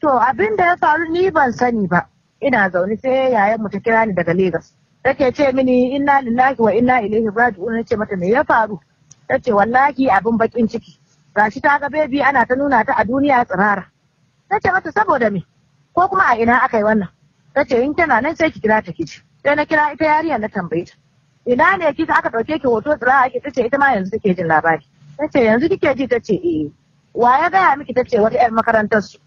To abin da ya faru ni ban sani ba. Ina zaune sai yayan mu ta kira ni daga Lagos. Take ce mini inna lillahi wa inna ilaihi raji'un. Nace mata me ya faru? Tace wallahi abin bakin ciki. Gashi ta ga baby ana ta nuna ta a duniya tsirara. Nace mata saboda me? Ko kuma a ina aka yi wannan? Tace in tana nan sai ki kira ta kici. Sai na kira ita yarinya na tambaye ta. Ina ne kika aka dauke ki hoto tsirara ake tace ita ma yanzu take jin labari. Tace yanzu kike ji tace eh. Wa ya gaya miki tace wata yar makarantar su.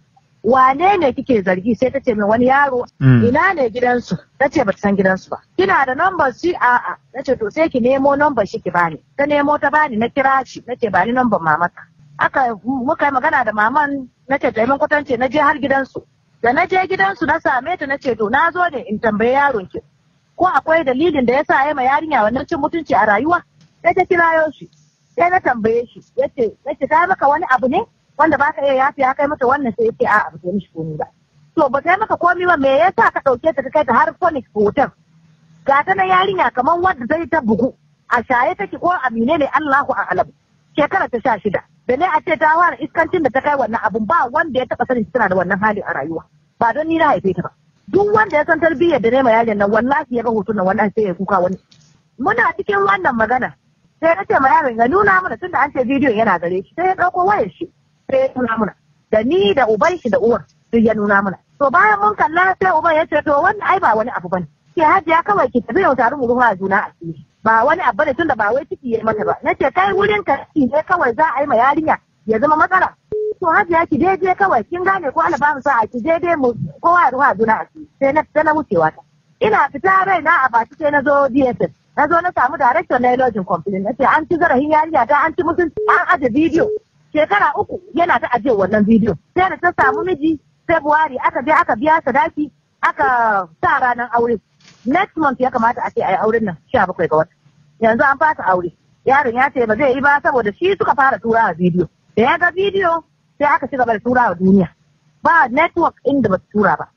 Wane ne kike zargi sai tace min wani yaro. Ina ne gidansu? Tace bata san gidansu ba. Kina da number shi a'a. Nace to sai ki nemo number shi ki bani. Ta nemo ta bani na kira shi nace bani number mamaka. Aka muka yi magana da maman nace ta min kwatance na je har gidansu. Da na je gidansu na same ta nace to na zo ne in tambaye yaron ki. Ko akwai dalilin da yasa ya ma yarinya wannan cin mutunci a rayuwa? Sai ta kirayo shi. Sai na tambaye shi nace ta maka wani abu ne wanda baka iya yafi ya kai mata wannan sai yake a'a ba ta mishi komai ba. To ba ta maka komai ba me yasa ka dauke ta kai ta har Phoenix hotel? Ga ta na yarinya kaman wanda zai ta bugu. A shaye take ko amine ne Allahu a'lam. Shekara ta 16. Da ne a ce ta fara iskancin da ta kai wannan abun ba wanda ya taba sanin tana da wannan hali a rayuwa. Ba don ni na haife ta ba. Duk wanda ya san tarbiyyar da ne ma yarin nan wallahi ya ga hoton nan wannan sai ya kuka wani. Muna cikin wannan magana. Sai na ce ma yaron ya nuna mana tunda an ce bidiyon yana gare shi sai ya dauko wayar shi. Sai ya nuna mana da ni da uban shi da uwar duk ya nuna mana to bayan mun kalla sai uban ya ce to wannan ai ba wani abu bane ke hajiya kawai ki tafi yau tare mu ruwa juna a ciki ba wani abu ne tunda ba wai ciki yayi mata ba nace kai wurin ka ne kawai za a yi ma yarinya ya zama matsala to hajiya ki je kawai kin gane ko Allah ba mu sa a ki je mu kowa ruwa juna a ciki sai na wucewa ta ina fita rai na a baki sai na zo DSS na zo na samu director na lodging complaint nace an ci zarafin yarinya ta an ci mutunci an aje bidiyo shekara 3 yana ta ajiye wannan bidiyo sai da ta samu miji February aka je aka biya sadaki aka sa ranar aure next month ya kamata a ce ai auren nan 17 ga wata yanzu an fasa aure yaron ya ce ba zai yi ba saboda shi suka fara tura a bidiyo da ya ga bidiyo sai aka ci gaba da tura wa duniya ba network inda ba tura ba.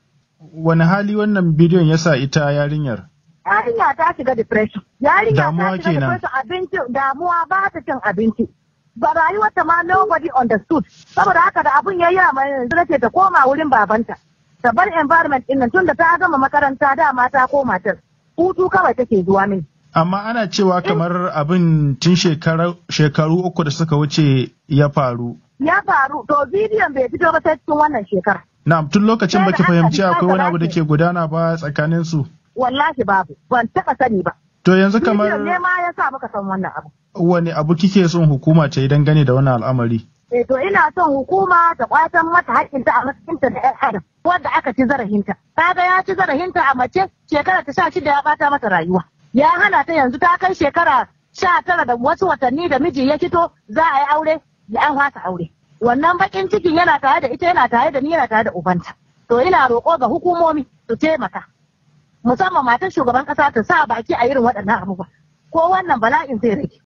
Wani hali wannan bidiyon ya sa ita yarinyar? Yarinya ta shiga depression. Yarinya ta shiga depression abinci damuwa ba ta cin abinci. Ba rayuwarta ma nobody understood. Saboda haka da abun yayi a mai yanzu nace ta koma wurin babanta. Ta bar environment din nan tunda ta gama makaranta dama ta koma ta. Hutu kawai take zuwa min. Amma ana cewa kamar abin tun shekaru 3 da suka wuce ya faru. Ya faru to bidiyon bai fito ba sai cikin wannan shekara. Na'am tun lokacin baki fahimci akwai wani abu da ke gudana ba tsakanin su. Wallahi babu ban taba sani ba. To yanzu kamar bidiyon ne ma ya sa muka san wannan abu. Wani abu kike son hukuma ta yi dangane da wannan al'amari? To ina son hukuma ta kwatan mata haƙƙinta a matsayinta da 'yan adam wanda aka ci zarafinta. Kaga ya ci zarafinta a mace shekara ta 16 ya bata mata rayuwa. Ya hana ta yanzu ta kai shekara 19 da wasu watanni da miji ya fito za a yi aure da an fasa aure. Wannan bakin cikin yana tare da ita yana tare da ni yana tare da ubanta. To ina roƙo ga hukumomi su taimaka. Musamman matan shugaban ƙasa ta sa baki a irin waɗannan abubuwa. Ko wannan bala'in zai rage.